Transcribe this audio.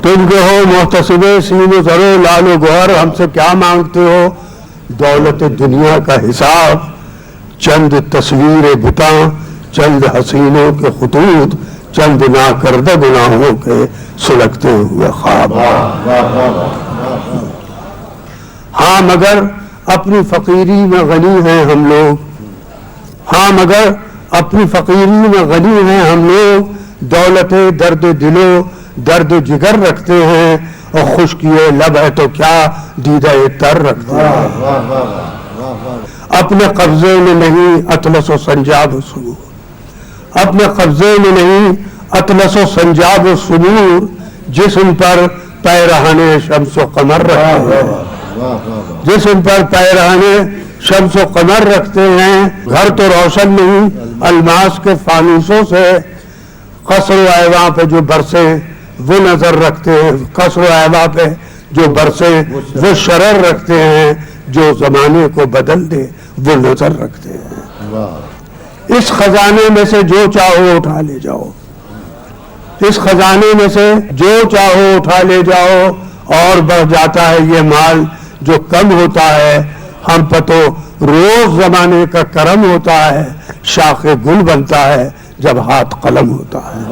تم جو ہو محتسب سین و زر و لال و گوہر، ہم سے کیا مانگتے ہو؟ دولت دنیا کا حساب، چند تصویر بتاں، چند حسینوں کے خطوط، چند ناکردہ گناہوں کے سلگتے ہوئے خواب۔ ہاں مگر اپنی فقیری میں غنی ہیں ہم لوگ، ہاں مگر اپنی فقیری میں غنی ہیں ہم لوگ، دولت درد دلو درد جگر رکھتے ہیں، اور خشکیے لب ہے تو کیا دیدہ تر رکھتے ہیں۔ اپنے قبضے میں نہیں اطلس و سنجاب و سرور، اپنے قبضے میں نہیں اطلس و سنجاب و سرور، جسم پر پیرہن شمس و قمر رکھتے ہیں، جسم پر پیرہن شمس و قمر رکھتے ہیں۔ گھر تو روشن نہیں الماس کے فانوسوں سے، قصر و ایواں پہ جو برسے وہ نظر رکھتے ہیں، قصر و ایواں پہ جو برسے وہ شرر رکھتے ہیں، جو زمانے کو بدل دے وہ نظر رکھتے ہیں۔ اس خزانے میں سے جو چاہو اٹھا لے جاؤ، اس خزانے میں سے جو چاہو اٹھا لے جاؤ، اور بڑھ جاتا ہے یہ مال جو کم ہوتا ہے، ہم پہ تو روز زمانے کا کرم ہوتا ہے، شاخ گل بنتا ہے جب ہاتھ قلم ہوتا ہے۔